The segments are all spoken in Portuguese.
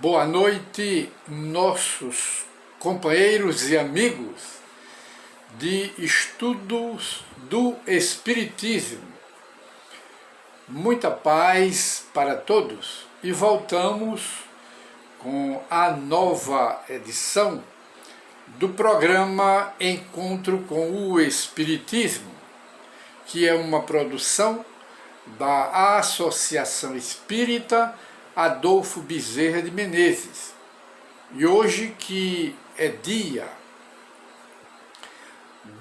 Boa noite, nossos companheiros e amigos de estudos do Espiritismo. Muita paz para todos e voltamos com a nova edição do programa Encontro com o Espiritismo, que é uma produção da Associação Espírita Adolfo Bezerra de Menezes. E hoje, que é dia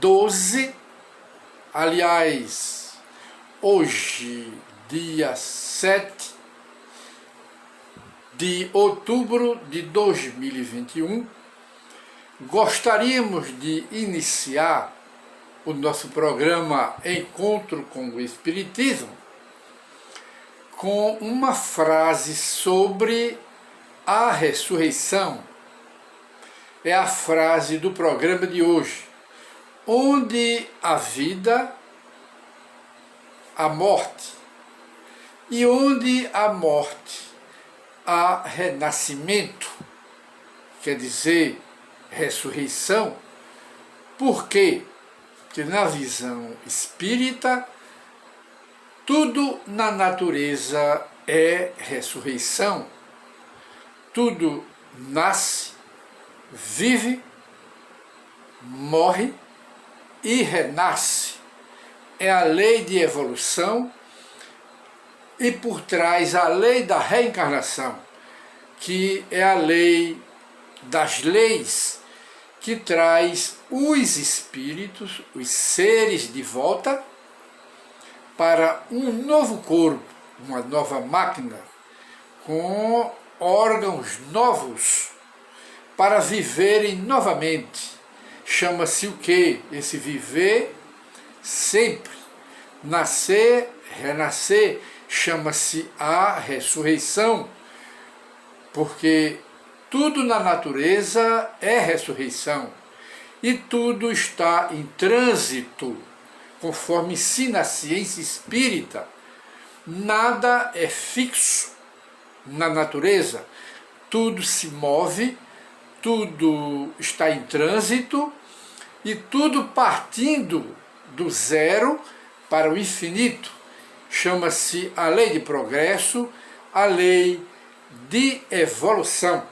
12, aliás, hoje, dia 7 de outubro de 2021, gostaríamos de iniciar o nosso programa Encontro com o Espiritismo com uma frase sobre a ressurreição. É a frase do programa de hoje, onde a vida, a morte, e onde a morte, há renascimento, quer dizer, ressurreição. Por quê? Porque na visão espírita, tudo na natureza é ressurreição. Tudo nasce, vive, morre e renasce. É a lei de evolução e por trás a lei da reencarnação, que é a lei das leis que traz os espíritos, os seres de volta para um novo corpo, uma nova máquina, com órgãos novos, para viverem novamente. Chama-se o quê? Esse viver sempre. Nascer, renascer, chama-se a ressurreição, porque tudo na natureza é ressurreição e tudo está em trânsito. Conforme ensina a ciência espírita, nada é fixo na natureza, tudo se move, tudo está em trânsito e tudo partindo do zero para o infinito. Chama-se a lei de progresso, a lei de evolução.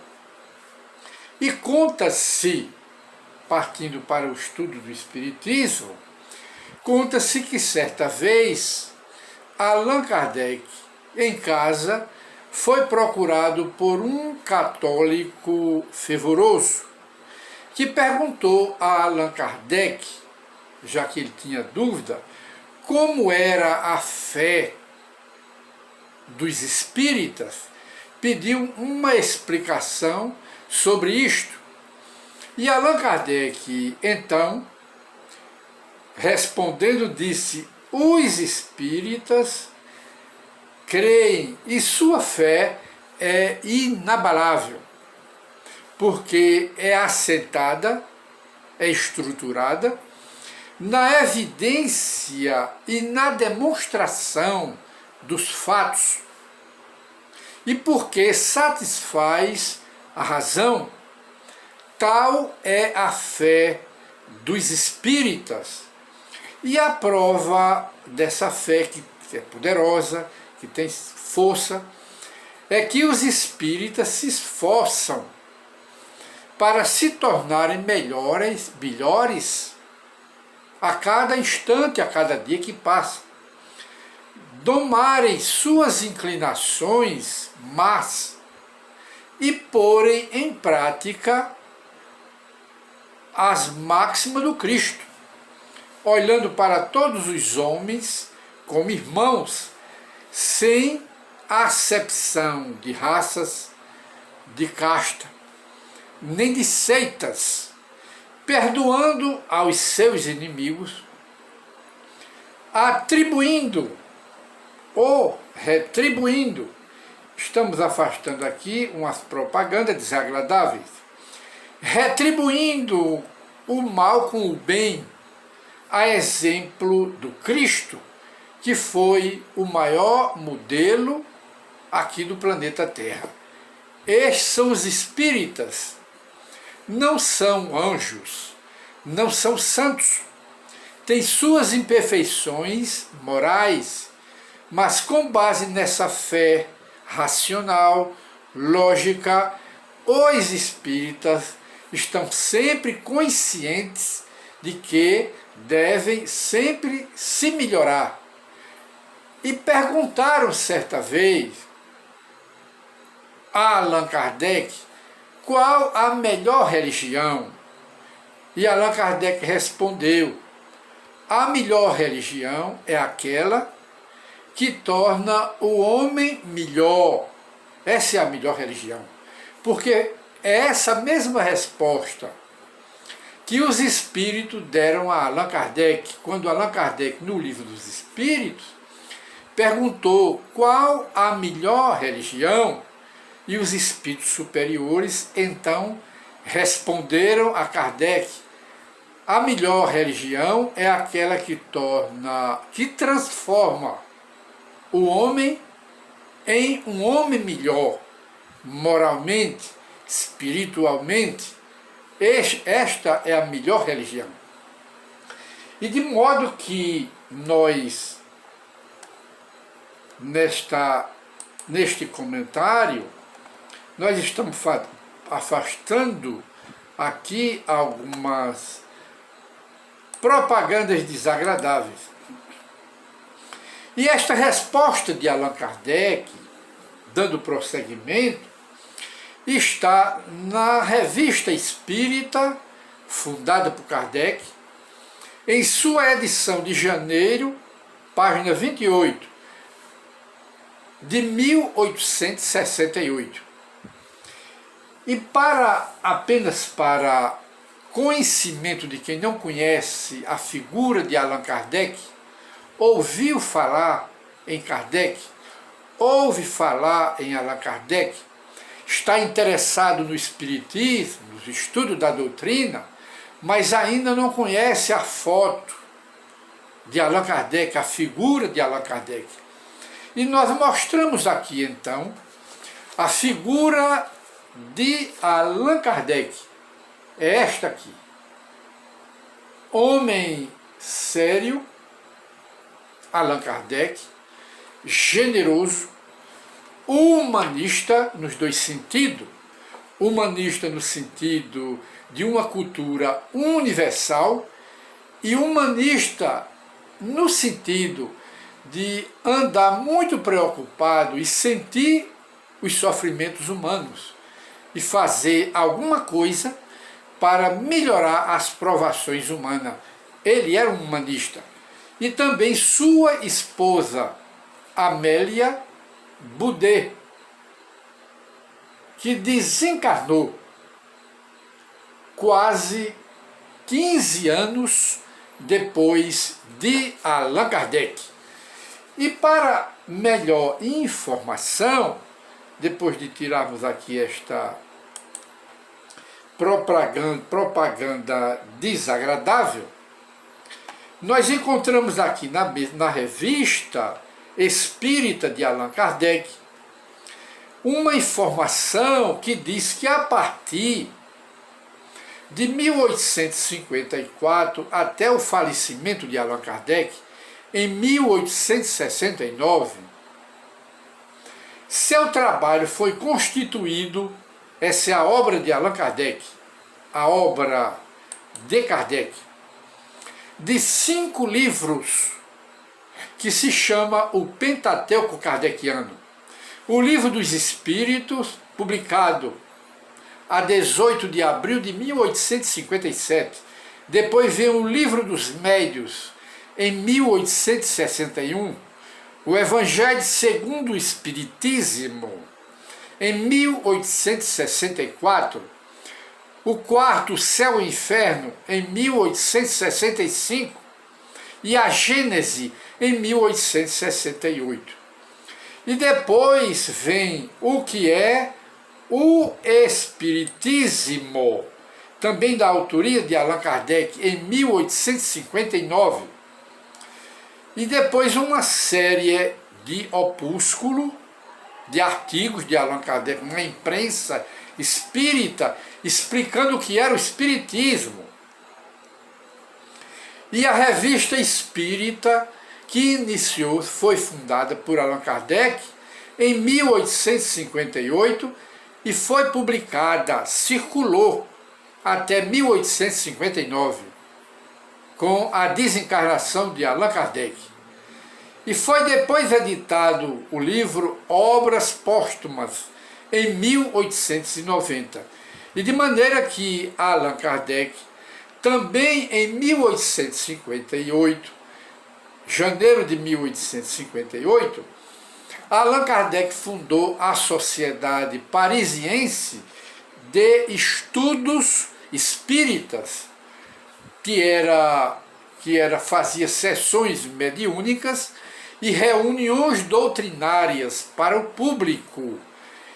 E conta-se, partindo para o estudo do Espiritismo, conta-se que certa vez Allan Kardec, em casa, foi procurado por um católico fervoroso que perguntou a Allan Kardec, já que ele tinha dúvida, como era a fé dos espíritas, pediu uma explicação sobre isto. E Allan Kardec, então, respondendo, disse: os espíritas creem e sua fé é inabalável, porque é assentada, é estruturada na evidência e na demonstração dos fatos, e porque satisfaz a razão. Tal é a fé dos espíritas. E a prova dessa fé, que é poderosa, que tem força, é que os espíritas se esforçam para se tornarem melhores a cada instante, a cada dia que passa. Domarem suas inclinações más e porem em prática as máximas do Cristo, olhando para todos os homens como irmãos, sem acepção de raças, de casta, nem de seitas, perdoando aos seus inimigos, atribuindo ou retribuindo. Estamos afastando aqui umas propagandas desagradáveis, retribuindo o mal com o bem, a exemplo do Cristo, que foi o maior modelo aqui do planeta Terra. Estes são os espíritas, não são anjos, não são santos, têm suas imperfeições morais, mas com base nessa fé racional, lógica, os espíritas estão sempre conscientes de que devem sempre se melhorar. E perguntaram certa vez a Allan Kardec qual a melhor religião. E Allan Kardec respondeu: a melhor religião é aquela que torna o homem melhor. Essa é a melhor religião. Porque é essa mesma resposta que os espíritos deram a Allan Kardec, quando Allan Kardec, no Livro dos Espíritos, perguntou qual a melhor religião, e os espíritos superiores então responderam a Kardec: a melhor religião é aquela que transforma o homem em um homem melhor, moralmente, espiritualmente. Esta é a melhor religião. E de modo que nós, neste comentário, nós estamos afastando aqui algumas propagandas desagradáveis. E esta resposta de Allan Kardec, dando prosseguimento, está na Revista Espírita, fundada por Kardec, em sua edição de janeiro, página 28, de 1868. E apenas para conhecimento de quem não conhece a figura de Allan Kardec, ouviu falar em Kardec, ouve falar em Allan Kardec, está interessado no espiritismo, no estudo da doutrina, mas ainda não conhece a foto de Allan Kardec, a figura de Allan Kardec. E nós mostramos aqui então a figura de Allan Kardec. É esta aqui. Homem sério, Allan Kardec, generoso, humanista nos dois sentidos, humanista no sentido de uma cultura universal e humanista no sentido de andar muito preocupado e sentir os sofrimentos humanos e fazer alguma coisa para melhorar as provações humanas. Ele era um humanista. E também sua esposa, Amélia Boudet, que desencarnou quase 15 anos depois de Allan Kardec. E para melhor informação, depois de tirarmos aqui esta propaganda desagradável, nós encontramos aqui na Revista Espírita de Allan Kardec uma informação que diz que a partir de 1854 até o falecimento de Allan Kardec, em 1869, seu trabalho foi constituído, essa é a obra de Allan Kardec, a obra de Kardec, de 5 livros que se chama o Pentateuco Kardeciano. O Livro dos Espíritos, publicado a 18 de abril de 1857. Depois vem o Livro dos Médios, em 1861. O Evangelho segundo o Espiritismo, em 1864. O quarto, o Céu e o Inferno, em 1865. E a Gênese, em 1868. E depois vem o que é o Espiritismo, também da autoria de Allan Kardec, em 1859. E depois uma série de opúsculos de artigos de Allan Kardec na imprensa espírita, explicando o que era o espiritismo. E a Revista Espírita, que iniciou, foi fundada por Allan Kardec em 1858 e foi publicada, circulou até 1859, com a desencarnação de Allan Kardec. E foi depois editado o livro Obras Póstumas, em 1890. E de maneira que Allan Kardec, também em 1858, janeiro de 1858, Allan Kardec fundou a Sociedade Parisiense de Estudos Espíritas, que fazia sessões mediúnicas e reuniões doutrinárias para o público.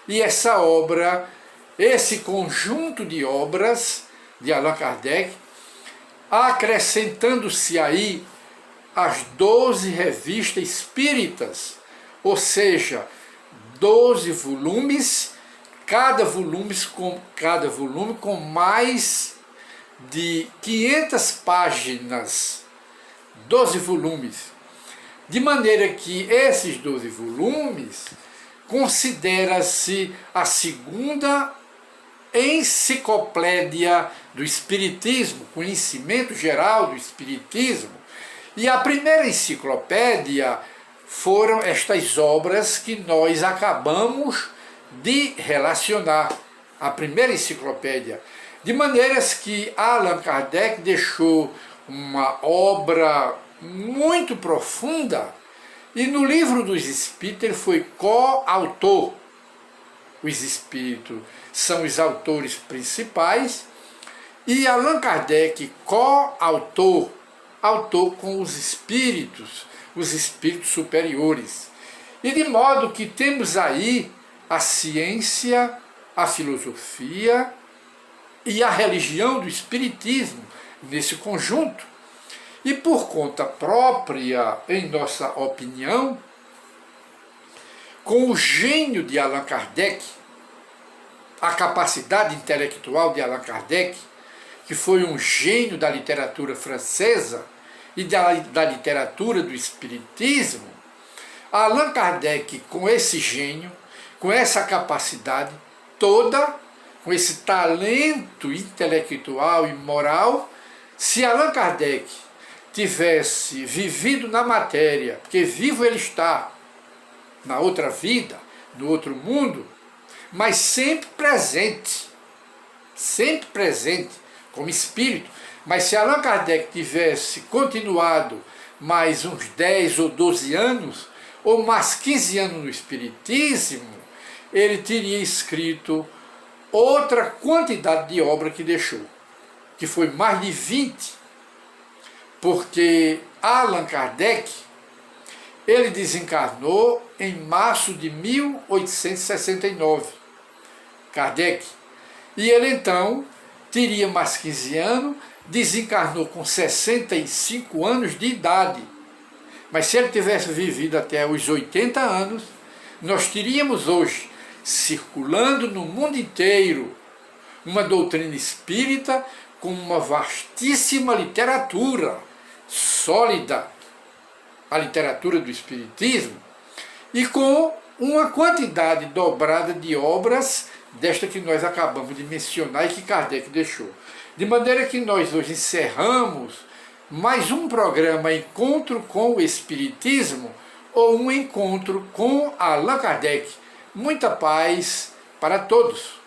E essa obra, esse conjunto de obras de Allan Kardec, acrescentando-se aí as 12 revistas espíritas, ou seja, 12 volumes, cada volume com mais de 500 páginas, 12 volumes, de maneira que esses 12 volumes considera-se a segunda enciclopédia do Espiritismo, conhecimento geral do Espiritismo, e a primeira enciclopédia foram estas obras que nós acabamos de relacionar, a primeira enciclopédia, de maneiras que Allan Kardec deixou uma obra muito profunda, e no Livro dos Espíritos ele foi coautor. Os Espíritos são os autores principais, e Allan Kardec coautor, autor com os espíritos superiores. E de modo que temos aí a ciência, a filosofia e a religião do Espiritismo nesse conjunto. E por conta própria, em nossa opinião, com o gênio de Allan Kardec, a capacidade intelectual de Allan Kardec, que foi um gênio da literatura francesa e da literatura do Espiritismo, Allan Kardec, com esse gênio, com essa capacidade toda, com esse talento intelectual e moral, se Allan Kardec tivesse vivido na matéria, porque vivo ele está, na outra vida, no outro mundo, mas sempre presente como espírito. Mas se Allan Kardec tivesse continuado mais uns 10 ou 12 anos, ou mais 15 anos no Espiritismo, ele teria escrito outra quantidade de obra que deixou, que foi mais de 20, porque Allan Kardec, ele desencarnou em março de 1869, Kardec, e ele então teria mais 15 anos, desencarnou com 65 anos de idade. Mas se ele tivesse vivido até os 80 anos, nós teríamos hoje, circulando no mundo inteiro, uma doutrina espírita com uma vastíssima literatura sólida, a literatura do Espiritismo, e com uma quantidade dobrada de obras desta que nós acabamos de mencionar e que Kardec deixou. De maneira que nós hoje encerramos mais um programa Encontro com o Espiritismo, ou um encontro com Allan Kardec. Muita paz para todos.